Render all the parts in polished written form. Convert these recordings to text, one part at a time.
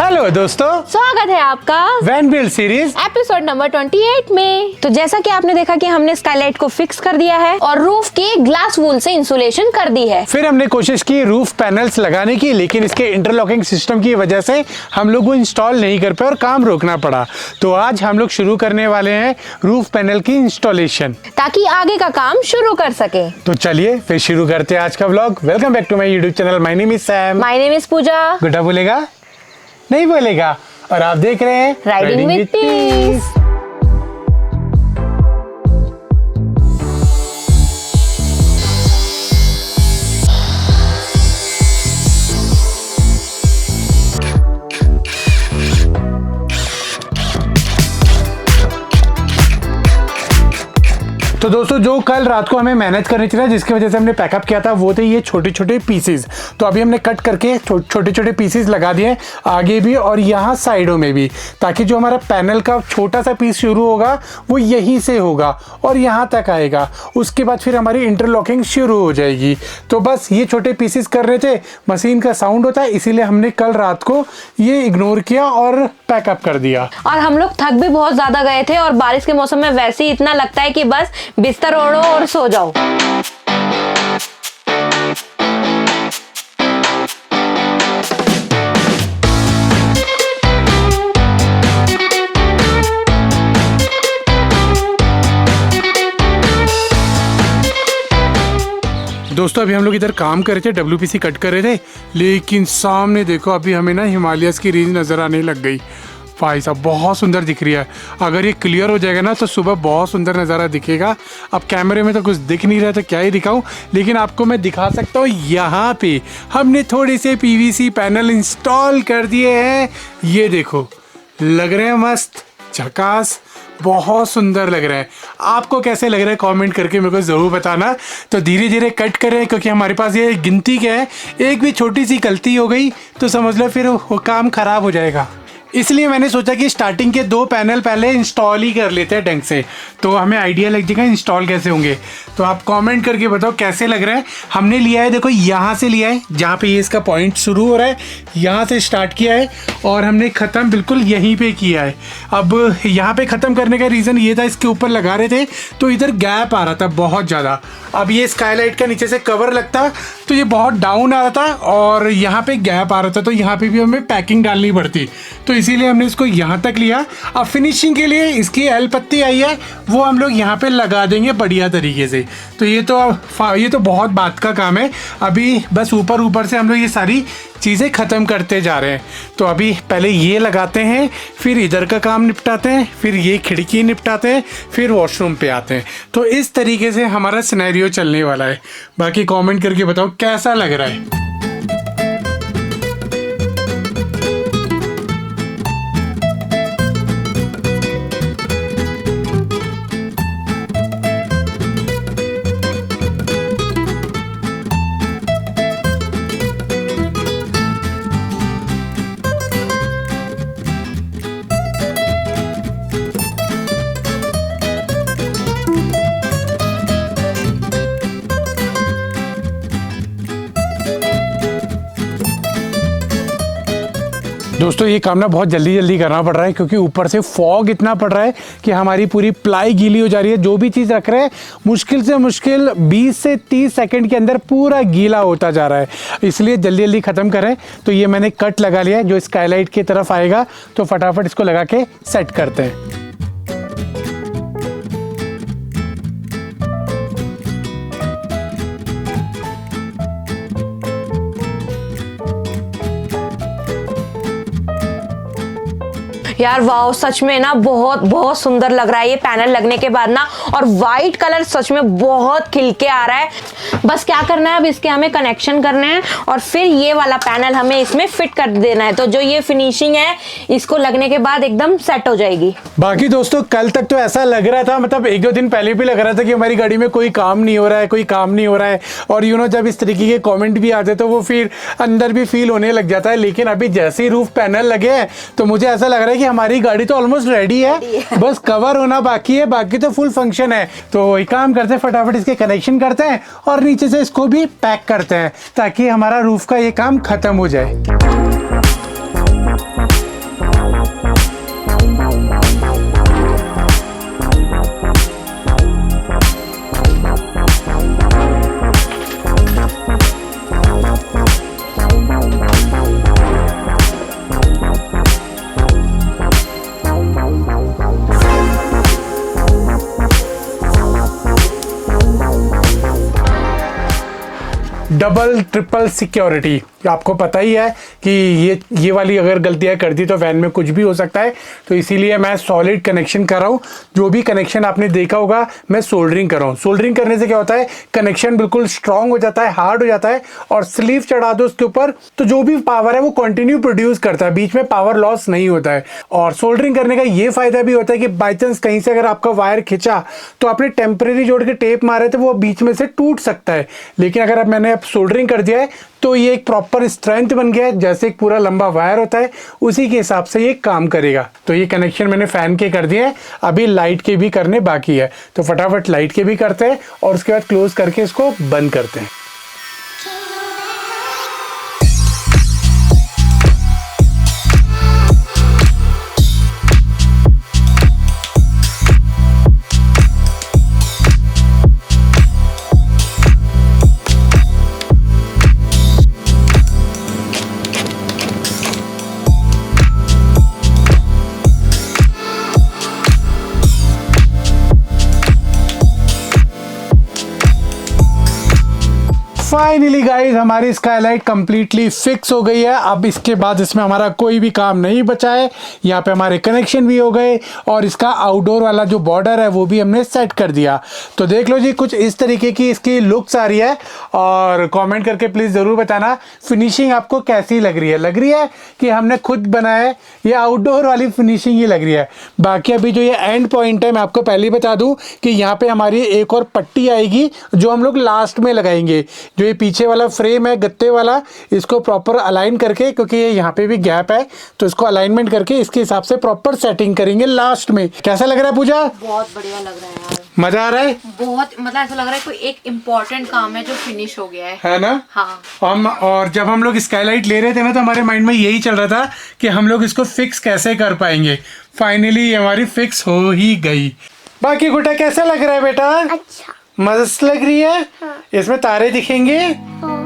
Hello दोस्तों, स्वागत है आपका van build series episode number 28 में। तो जैसा कि आपने देखा कि हमने स्काईलाइट को फिक्स कर दिया है और रूफ की ग्लास वूल से इंसुलेशन कर दी है। फिर हमने कोशिश की रूफ पैनल्स लगाने की, लेकिन इसके इंटरलॉकिंग सिस्टम की वजह से हम लोग वो इंस्टॉल नहीं कर पाए और काम रोकना पड़ा। तो आज हम लोग शुरू करने वाले हैं रूफ पैनल की इंस्टॉलेशन, ताकि आगे का काम शुरू कर सके। तो चलिए फिर शुरू करते हैं आज का vlog. Welcome back to my YouTube channel. My name is Sam. My name is Pooja. गुड्डा बोलेगा नहीं बोलेगा, और आप देख रहे हैं राइडिंग विद पीस। तो दोस्तों, जो कल रात को हमें मैनेज करनी चाहिए, जिसकी वजह से हमने पैकअप किया था, वो थे ये छोटे छोटे पीसेस। तो अभी हमने कट करके छोटे छोटे पीसेस लगा दिए आगे भी और यहाँ साइडों में भी, ताकि जो हमारा पैनल का छोटा सा पीस शुरू होगा वो यहीं से होगा और यहाँ तक आएगा। उसके बाद फिर हमारी इंटरलॉकिंग शुरू हो जाएगी। तो बस ये छोटे पीसेस कर रहे थे, मशीन का साउंड होता है, इसीलिए हमने कल रात को ये इग्नोर किया और पैकअप कर दिया। और हम लोग थक भी बहुत ज्यादा गए थे और बारिश के मौसम में वैसे ही इतना लगता है कि बस बिस्तर ओढ़ो और सो जाओ। दोस्तों, अभी हम लोग इधर काम कर रहे थे, WPC कट कर रहे थे, लेकिन सामने देखो अभी हमें ना हिमालयस की रेंज नज़र आने लग गई। भाई साहब बहुत सुंदर दिख रही है। अगर ये क्लियर हो जाएगा ना तो सुबह बहुत सुंदर नज़ारा दिखेगा। अब कैमरे में तो कुछ दिख नहीं रहा, तो क्या ही दिखाऊं, लेकिन आपको मैं दिखा सकता हूँ। यहाँ पे हमने थोड़े से PVC पैनल इंस्टॉल कर दिए हैं। ये देखो, लग रहे हैं मस्त, झकास, बहुत सुंदर लग रहा है। आपको कैसे लग रहा है कमेंट करके मेरे को ज़रूर बताना। तो धीरे धीरे कट कर रहे हैं, क्योंकि हमारे पास ये गिनती क्या है, एक भी छोटी सी गलती हो गई तो समझ लो फिर वो काम ख़राब हो जाएगा। इसलिए मैंने सोचा कि स्टार्टिंग के 2 पैनल पहले इंस्टॉल ही कर लेते हैं ढंग से, तो हमें आइडिया लग जाएगा इंस्टॉल कैसे होंगे। तो आप कमेंट करके बताओ कैसे लग रहा है। हमने लिया है, देखो यहाँ से लिया है, जहाँ पे ये इसका पॉइंट शुरू हो रहा है, यहाँ से स्टार्ट किया है और हमने ख़त्म बिल्कुल यहीं पे किया है। अब यहाँ पे ख़त्म करने का रीज़न ये था, इसके ऊपर लगा रहे थे तो इधर गैप आ रहा था बहुत ज़्यादा। अब ये स्काईलाइट का नीचे से कवर लगता तो ये बहुत डाउन आ रहा था और यहाँ पे गैप आ रहा था, तो यहाँ पे भी हमें पैकिंग डालनी पड़ती, तो इसीलिए हमने इसको यहाँ तक लिया। अब फिनिशिंग के लिए इसकी एल पत्ती आई है, वो हम लोग यहाँ पे लगा देंगे बढ़िया तरीके से। तो ये तो बहुत बात का काम है। अभी बस ऊपर से हम लोग ये सारी चीज़ें ख़त्म करते जा रहे हैं। तो अभी पहले ये लगाते हैं, फिर इधर का काम निपटाते हैं, फिर ये खिड़की निपटाते हैं, फिर वॉशरूम पे आते हैं। तो इस तरीके से हमारा सिनेरियो चलने वाला है। बाकी कमेंट करके बताओ कैसा लग रहा है। दोस्तों, ये काम ना बहुत जल्दी करना पड़ रहा है, क्योंकि ऊपर से फॉग इतना पड़ रहा है कि हमारी पूरी प्लाई गीली हो जा रही है। जो भी चीज़ रख रहे हैं मुश्किल से मुश्किल 20 से 30 सेकंड के अंदर पूरा गीला होता जा रहा है, इसलिए जल्दी ख़त्म करें। तो ये मैंने कट लगा लिया है, जो स्काईलाइट की तरफ आएगा, तो फटाफट इसको लगा के सेट करते हैं। यार वाओ, सच में ना बहुत बहुत सुंदर लग रहा है ये पैनल लगने के बाद ना, और वाइट कलर सच में बहुत खिल के आ रहा है। बस क्या करना है, अब इसके हमें कनेक्शन करने हैं और फिर ये वाला पैनल हमें इसमें फिट कर देना है। तो जो ये फिनिशिंग है, इसको लगने के बाद एकदम सेट हो जाएगी। बाकी दोस्तों, कल तक तो ऐसा लग रहा था, मतलब 1-2 दिन पहले भी लग रहा था कि हमारी गाड़ी में कोई काम नहीं हो रहा है, कोई काम नहीं हो रहा है। और जब इस तरीके के कमेंट भी आते तो वो फिर अंदर भी फील होने लग जाता है। लेकिन अभी जैसे ही रूफ पैनल लगे हैं तो मुझे ऐसा लग रहा है कि हमारी गाड़ी तो ऑलमोस्ट रेडी है, बस कवर होना बाकी है, बाकी तो फुल फंक्शन है। तो वही काम करते हैं, फटाफट इसके कनेक्शन करते हैं और नीचे से इसको भी पैक करते हैं, ताकि हमारा रूफ का ये काम खत्म हो जाए। Double triple security. आपको पता ही है कि ये वाली अगर गलतियां कर दी तो फैन में कुछ भी हो सकता है, तो इसीलिए मैं सॉलिड कनेक्शन कर रहा हूँ। जो भी कनेक्शन आपने देखा होगा मैं सोल्डरिंग कर रहा हूँ। सोल्डरिंग करने से क्या होता है, कनेक्शन बिल्कुल स्ट्रांग हो जाता है, हार्ड हो जाता है, और स्लीव चढ़ा दो उसके ऊपर तो जो भी पावर है वो कंटिन्यू प्रोड्यूस करता है, बीच में पावर लॉस नहीं होता है। और सोल्डरिंग करने का ये फायदा भी होता है कि बाई चांस कहीं से अगर आपका वायर खिंचा तो आपने टेम्परेरी जोड़ के टेप मारे थे वो बीच में से टूट सकता है, लेकिन अगर मैंने अब सोल्डरिंग कर दिया है तो ये एक प्रॉपर स्ट्रेंथ बन गया है। जैसे एक पूरा लंबा वायर होता है उसी के हिसाब से ये काम करेगा। तो ये कनेक्शन मैंने फैन के कर दिए हैं, अभी लाइट के भी करने बाकी है, तो फटाफट लाइट के भी करते हैं और उसके बाद क्लोज करके इसको बंद करते हैं। फाइनली गाइस हमारी स्काईलाइट कंप्लीटली फिक्स हो गई है। अब इसके बाद इसमें हमारा कोई भी काम नहीं बचा है। यहाँ पे हमारे कनेक्शन भी हो गए और इसका आउटडोर वाला जो बॉर्डर है वो भी हमने सेट कर दिया। तो देख लो जी, कुछ इस तरीके की इसकी लुक्स आ रही है, और कमेंट करके प्लीज़ ज़रूर बताना फिनिशिंग आपको कैसी लग रही है। लग रही है कि हमने खुद बनाया है, ये आउटडोर वाली फिनिशिंग ही लग रही है। बाकी अभी जो ये एंड पॉइंट है मैं आपको पहले ही बता दूँ कि यहाँ पर हमारी एक और पट्टी आएगी जो हम लोग लास्ट में लगाएंगे। जो ये पीछे वाला फ्रेम है गत्ते वाला, इसको प्रॉपर अलाइन करके, क्योंकि ये यहाँ पे भी गैप है तो इसको अलाइनमेंट करके इसके हिसाब से प्रॉपर सेटिंग करेंगे लास्ट में। कैसा लग रहा है पूजा? बहुत बढ़िया लग रहा है यार, मजा आ रहा है बहुत। मतलब ऐसा लग रहा है कोई एक इम्पोर्टेंट काम है जो फिनिश हो गया है ना? हाँ। और जब हम लोग स्काईलाइट ले रहे थे ना तो हमारे माइंड में यही चल रहा था कि हम लोग इसको फिक्स कैसे कर पाएंगे। फाइनली हमारी फिक्स हो ही गई। बाकी गुटा कैसा लग रहा है बेटा? अच्छा, मस्त लग रही है। हाँ। इसमें तारे दिखेंगे। हाँ।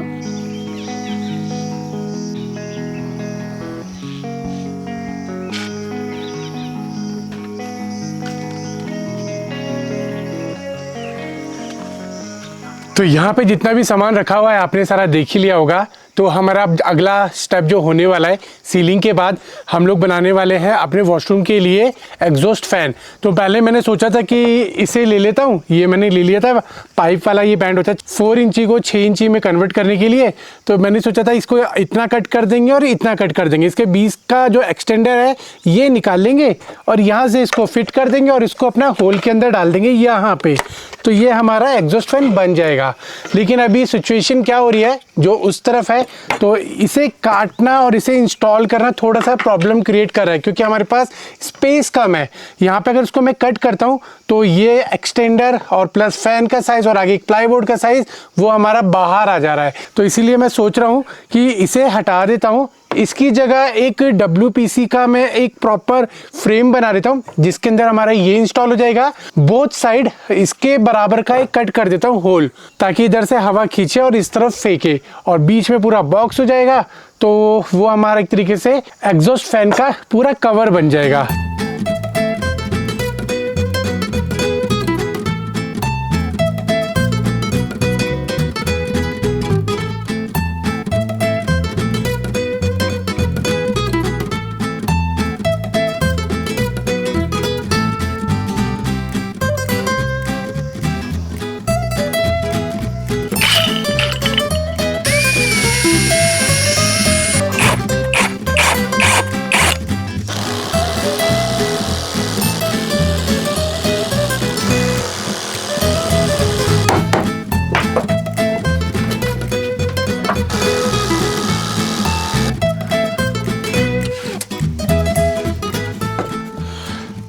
तो यहाँ पे जितना भी सामान रखा हुआ है आपने सारा देख ही लिया होगा। तो हमारा अगला स्टेप जो होने वाला है, सीलिंग के बाद हम लोग बनाने वाले हैं अपने वॉशरूम के लिए एग्जॉस्ट फैन। तो पहले मैंने सोचा था कि इसे ले लेता हूँ, ये मैंने ले लिया था पाइप वाला, ये बैंड होता है 4 इंची को 6 इंची में कन्वर्ट करने के लिए। तो मैंने सोचा था इसको इतना कट कर देंगे और इतना कट कर देंगे, इसके बीच का जो एक्सटेंडर है ये निकाल लेंगे और यहाँ से इसको फिट कर देंगे और इसको अपना होल के अंदर डाल देंगे यहाँ पे। तो ये हमारा एग्जॉस्ट फैन बन जाएगा। लेकिन अभी सिचुएशन क्या हो रही है, जो उस तरफ है तो इसे काटना और इसे इंस्टॉल करना थोड़ा सा प्रॉब्लम क्रिएट कर रहा है, क्योंकि हमारे पास स्पेस कम है। यहाँ पे अगर इसको मैं कट करता हूँ तो ये एक्सटेंडर और प्लस फैन का साइज और आगे प्लाईवुड का साइज वो हमारा बाहर आ जा रहा है। तो इसीलिए मैं सोच रहा हूँ कि इसे हटा देता हूँ, इसकी जगह एक WPC का मैं एक प्रॉपर फ्रेम बना देता हूँ जिसके अंदर हमारा ये इंस्टॉल हो जाएगा। बोथ साइड इसके बराबर का एक कट कर देता हूँ होल, ताकि इधर से हवा खींचे और इस तरफ फेंके और बीच में पूरा बॉक्स हो जाएगा। तो वो हमारा एक तरीके से एग्जॉस्ट फैन का पूरा कवर बन जाएगा।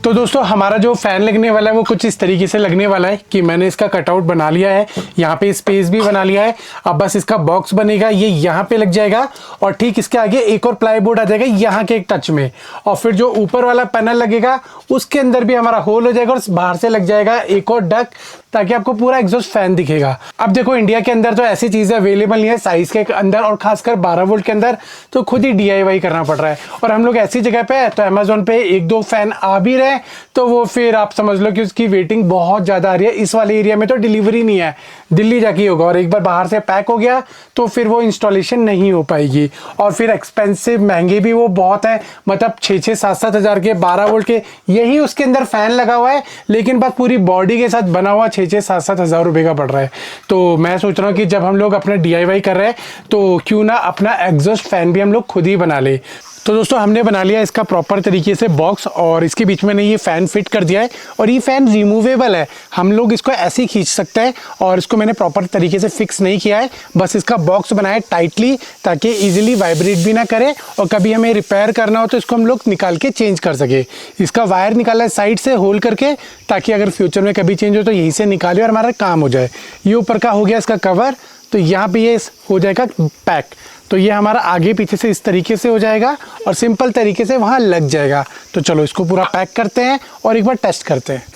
तो दोस्तों हमारा जो फैन लगने वाला है वो कुछ इस तरीके से लगने वाला है कि मैंने इसका कटआउट बना लिया है, यहाँ पे स्पेस भी बना लिया है। अब बस इसका बॉक्स बनेगा, ये यहाँ पे लग जाएगा और ठीक इसके आगे एक और प्लाईवुड आ जाएगा यहाँ के एक टच में, और फिर जो ऊपर वाला पैनल लगेगा उसके अंदर भी हमारा होल हो जाएगा और बाहर से लग जाएगा एक और डक, ताकि आपको पूरा एग्जॉस्ट फैन दिखेगा। अब देखो इंडिया के अंदर तो ऐसी चीज़ें अवेलेबल नहीं है साइज के अंदर, और खासकर 12 वोल्ट के अंदर तो खुद ही DIY करना पड़ रहा है। और हम लोग ऐसी जगह पे है तो अमेजोन पे 1-2 फैन आ भी रहे तो वो फिर आप समझ लो कि उसकी वेटिंग बहुत ज़्यादा आ रही है। इस वाले एरिया में तो डिलीवरी नहीं है, दिल्ली जाके होगा, और एक बार बाहर से पैक हो गया तो फिर वो इंस्टॉलेशन नहीं हो पाएगी। और फिर एक्सपेंसिव, महंगे भी वो बहुत है, मतलब 6-6, 7-7 हज़ार के 12 वोल्ट के, यही उसके अंदर फैन लगा हुआ है लेकिन बस पूरी बॉडी के साथ बना हुआ 6-6, 7-7 हज़ार रुपये का पड़ रहा है। तो मैं सोच रहा हूँ कि जब हम लोग अपना DIY कर रहे हैं तो क्यों ना अपना एग्जॉस्ट फैन भी हम लोग खुद ही बना ले। तो दोस्तों हमने बना लिया इसका प्रॉपर तरीके से बॉक्स, और इसके बीच में ये फ़ैन फिट कर दिया है। और ये फ़ैन रिमूवेबल है, हम लोग इसको ऐसे ही खींच सकते हैं, और इसको मैंने प्रॉपर तरीके से फिक्स नहीं किया है, बस इसका बॉक्स बनाया टाइटली ताकि इजीली वाइब्रेट भी ना करे, और कभी हमें रिपेयर करना हो तो इसको हम लोग निकाल के चेंज कर सके। इसका वायर निकाला है साइड से होल करके, ताकि अगर फ्यूचर में कभी चेंज हो तो यहीं से निकाले और हमारा काम हो जाए। ये ऊपर का हो गया इसका कवर, तो यहाँ पे ये हो जाएगा पैक। तो ये हमारा आगे पीछे से इस तरीके से हो जाएगा और सिंपल तरीके से वहाँ लग जाएगा। तो चलो इसको पूरा पैक करते हैं और एक बार टेस्ट करते हैं।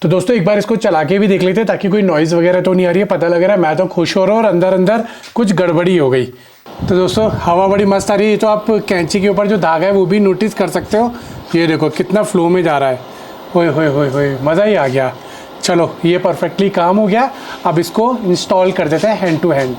तो दोस्तों एक बार इसको चला के भी देख लेते हैं ताकि कोई नॉइज़ वगैरह तो नहीं आ रही है। पता लग रहा है मैं तो खुश हो रहा हूँ और अंदर अंदर कुछ गड़बड़ी हो गई। तो दोस्तों हवा बड़ी मस्त आ रही है। तो आप कैंची के ऊपर जो धागा है वो भी नोटिस कर सकते हो, ये देखो कितना फ्लो में जा रहा है। ओए होए होए होए, मज़ा ही आ गया। चलो ये परफेक्टली काम हो गया। अब इसको इंस्टॉल कर देते हैं हैंड टू हैंड।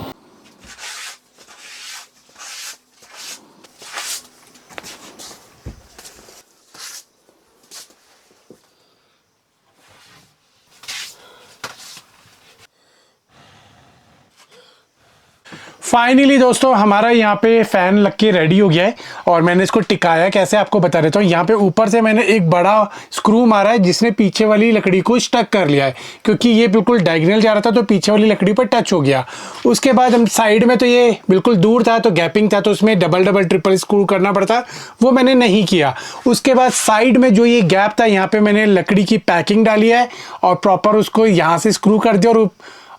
फाइनली दोस्तों हमारा यहाँ पे फैन लग के रेडी हो गया है, और मैंने इसको टिकाया कैसे आपको बता देता हूँ। यहाँ पे ऊपर से मैंने एक बड़ा स्क्रू मारा है जिसने पीछे वाली लकड़ी को स्टक कर लिया है, क्योंकि ये बिल्कुल डायगोनल जा रहा था तो पीछे वाली लकड़ी पर टच हो गया। उसके बाद हम साइड में तो ये बिल्कुल दूर था तो गैपिंग था, तो उसमें डबल ट्रिपल स्क्रू करना पड़ता, वो मैंने नहीं किया। उसके बाद साइड में जो ये गैप था यहाँ पे मैंने लकड़ी की पैकिंग डाली है और प्रॉपर उसको यहाँ से स्क्रू कर दिया,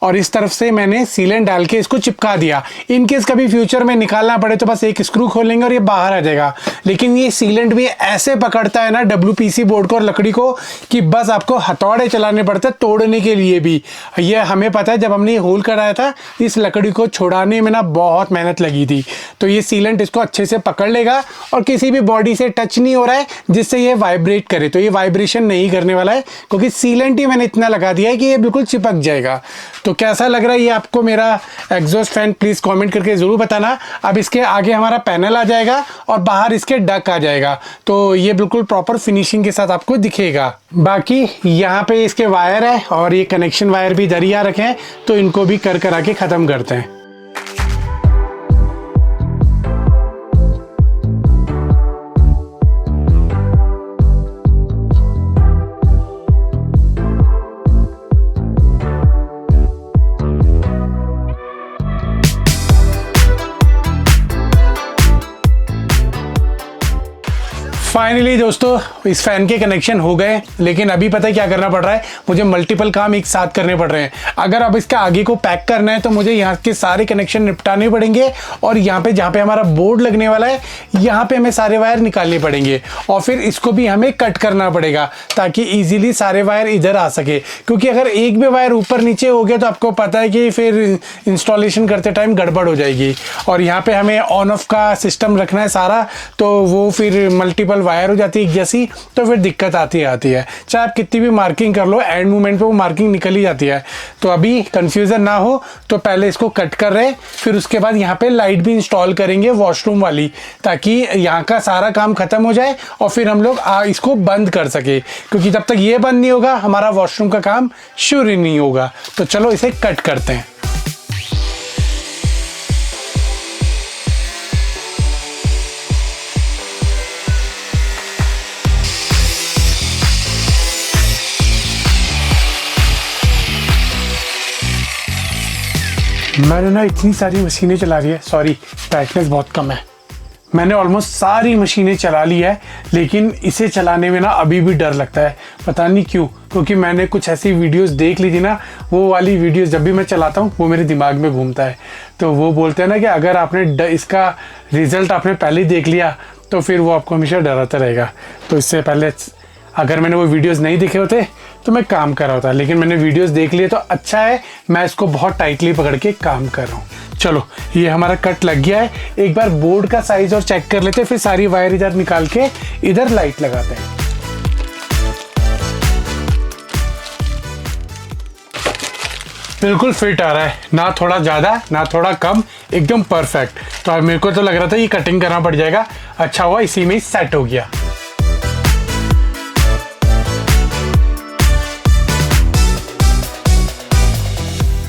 और इस तरफ से मैंने सीलेंट डाल के इसको चिपका दिया। इनकेस कभी फ्यूचर में निकालना पड़े तो बस एक स्क्रू खोलेंगे और ये बाहर आ जाएगा। लेकिन ये सीलेंट भी ऐसे पकड़ता है ना WPC बोर्ड को और लकड़ी को कि बस आपको हथौड़े चलाने पड़ते हैं तोड़ने के लिए भी। ये हमें पता है, जब हमने ये होल कराया था इस लकड़ी को छुड़ाने में ना बहुत मेहनत लगी थी। तो ये सीलेंट इसको अच्छे से पकड़ लेगा और किसी भी बॉडी से टच नहीं हो रहा है जिससे ये वाइब्रेट करे। तो ये वाइब्रेशन नहीं करने वाला है क्योंकि सीलेंट ही मैंने इतना लगा दिया है कि ये बिल्कुल चिपक जाएगा। तो कैसा लग रहा है ये आपको मेरा एग्जॉस्ट फैन, प्लीज़ कमेंट करके ज़रूर बताना। अब इसके आगे हमारा पैनल आ जाएगा और बाहर इसके डक आ जाएगा, तो ये बिल्कुल प्रॉपर फिनिशिंग के साथ आपको दिखेगा। बाकी यहाँ पे इसके वायर है और ये कनेक्शन वायर भी दरिया रखे हैं, तो इनको भी कर करा के ख़त्म करते हैं। फाइनली दोस्तों इस फैन के कनेक्शन हो गए, लेकिन अभी पता है क्या करना पड़ रहा है, मुझे मल्टीपल काम एक साथ करने पड़ रहे हैं। अगर अब इसके आगे को पैक करना है तो मुझे यहाँ के सारे कनेक्शन निपटाने पड़ेंगे, और यहाँ पे जहाँ पे हमारा बोर्ड लगने वाला है यहाँ पे हमें सारे वायर निकालने पड़ेंगे, और फिर इसको भी हमें कट करना पड़ेगा ताकि ईजिली सारे वायर इधर आ सके। क्योंकि अगर एक भी वायर ऊपर नीचे हो गया तो आपको पता है कि फिर इंस्टॉलेशन करते टाइम गड़बड़ हो जाएगी। और यहाँ पे हमें ऑन ऑफ का सिस्टम रखना है सारा, तो वो फिर मल्टीपल वायर हो जाती है जैसी, तो फिर दिक्कत आती है। चाहे आप कितनी भी मार्किंग कर लो, एंड मोमेंट पे वो मार्किंग निकल ही जाती है। तो अभी कंफ्यूजन ना हो तो पहले इसको कट कर रहे हैं, फिर उसके बाद यहाँ पे लाइट भी इंस्टॉल करेंगे वॉशरूम वाली, ताकि यहाँ का सारा काम खत्म हो जाए और फिर हम लोग इसको बंद कर सके। क्योंकि जब तक ये बंद नहीं होगा हमारा वॉशरूम का काम शुरू ही नहीं होगा। तो चलो इसे कट करते हैं। मैंने ना इतनी सारी मशीनें चला रही है, सॉरी ब्राइटनेस बहुत कम है, मैंने ऑलमोस्ट सारी मशीनें चला ली है, लेकिन इसे चलाने में ना अभी भी डर लगता है, पता नहीं क्यों। क्योंकि मैंने कुछ ऐसी वीडियोस देख ली थी ना, वो वाली वीडियोस जब भी मैं चलाता हूँ वो मेरे दिमाग में घूमता है। तो वो बोलते हैं ना कि अगर आपने इसका रिज़ल्ट आपने पहले ही देख लिया तो फिर वो आपको हमेशा डराता रहेगा। तो इससे पहले अगर मैंने वो वीडियोस नहीं देखे होते तो मैं काम कर रहा होता, लेकिन मैंने वीडियोस देख लिए तो अच्छा है, मैं इसको बहुत टाइटली पकड़ के काम कर रहा हूँ। चलो ये हमारा कट लग गया है, एक बार बोर्ड का साइज और चेक कर लेते हैं, फिर सारी वायर इधर निकाल के इधर लाइट लगाते हैं। बिल्कुल फिट आ रहा है, ना थोड़ा ज़्यादा ना थोड़ा कम, एकदम परफेक्ट। तो अब मेरे को तो लग रहा था ये कटिंग करना पड़ जाएगा, अच्छा हुआ इसी में ही सेट हो गया।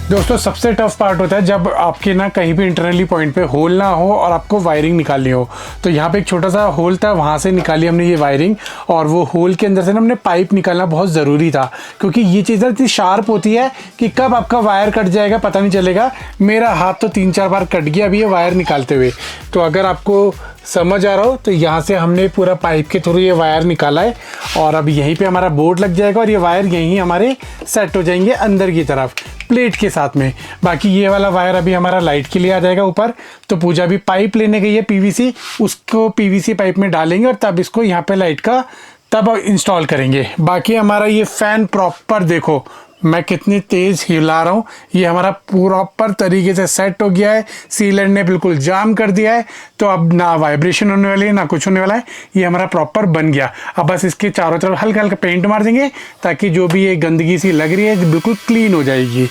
दोस्तों सबसे टफ पार्ट होता है जब आपके ना कहीं भी इंटरनली पॉइंट पे होल ना हो और आपको वायरिंग निकालनी हो। तो यहाँ पे एक छोटा सा होल था, वहाँ से निकाली हमने ये वायरिंग, और वो होल के अंदर से ना हमने पाइप निकालना बहुत ज़रूरी था, क्योंकि ये चीज़ इतनी शार्प होती है कि कब आपका वायर कट जाएगा पता नहीं चलेगा। मेरा हाथ तो 3-4 बार कट गया अभी ये वायर निकालते हुए। तो अगर आपको समझ आ रहा हो तो यहाँ से हमने पूरा पाइप के थ्रू ये वायर निकाला है, और अब यहीं पे हमारा बोर्ड लग जाएगा और ये वायर यहीं हमारे सेट हो जाएंगे अंदर की तरफ प्लेट के साथ में। बाकी ये वाला वायर अभी हमारा लाइट के लिए आ जाएगा ऊपर। तो पूजा भी पाइप लेने गई है पीवीसी, उसको पीवीसी पाइप में डालेंगे और तब इसको यहाँ पे लाइट का तब इंस्टॉल करेंगे। बाकी हमारा ये फैन प्रॉपर देखो मैं कितनी तेज़ हिला रहा हूँ, ये हमारा प्रॉपर तरीके से सेट हो गया है, सीलर ने बिल्कुल जाम कर दिया है। तो अब ना वाइब्रेशन होने वाली है ना कुछ होने वाला है, ये हमारा प्रॉपर बन गया। अब बस इसके चारों तरफ हल्का हल्का पेंट मार देंगे ताकि जो भी ये गंदगी सी लग रही है बिल्कुल क्लीन हो जाएगी।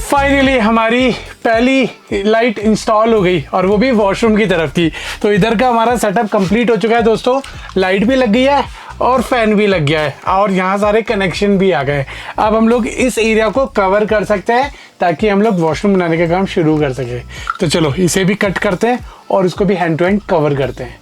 फाइनली हमारी पहली लाइट इंस्टॉल हो गई, और वो भी वॉशरूम की तरफ की। तो इधर का हमारा सेटअप कंप्लीट हो चुका है दोस्तों, लाइट भी लग गई है और फैन भी लग गया है, और यहाँ सारे कनेक्शन भी आ गए। अब हम लोग इस एरिया को कवर कर सकते हैं ताकि हम लोग वॉशरूम बनाने का काम शुरू कर सके। तो चलो इसे भी कट करते हैं और इसको भी हैंड टू हैंड कवर करते हैं।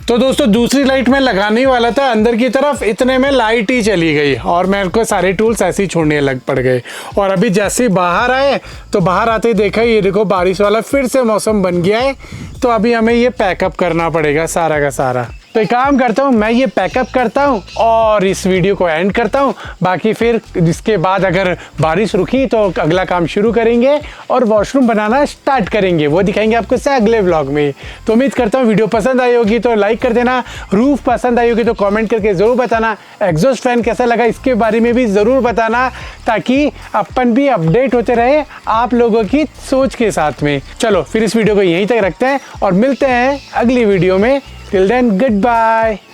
तो दोस्तों दूसरी लाइट मैं लगाने ही वाला था अंदर की तरफ, इतने में लाइट ही चली गई और मेरे को सारे टूल्स ऐसे ही छोड़ने लग पड़ गए। और अभी जैसे बाहर आए तो बाहर आते ही देखा ये देखो बारिश वाला फिर से मौसम बन गया है। तो अभी हमें ये पैकअप करना पड़ेगा सारा का सारा। तो एक काम करता हूँ, मैं ये पैकअप करता हूँ और इस वीडियो को एंड करता हूँ। बाकी फिर इसके बाद अगर बारिश रुकी तो अगला काम शुरू करेंगे और वॉशरूम बनाना स्टार्ट करेंगे, वो दिखाएंगे आपको से अगले व्लॉग में। तो उम्मीद करता हूँ वीडियो पसंद आई होगी तो लाइक कर देना, रूफ पसंद आई होगी तो कमेंट करके ज़रूर बताना, एग्जॉस्ट फैन कैसा लगा इसके बारे में भी ज़रूर बताना, ताकि अपन भी अपडेट होते रहे आप लोगों की सोच के साथ में। चलो फिर इस वीडियो को यहीं तक रखते हैं और मिलते हैं अगली वीडियो में। Till then, goodbye.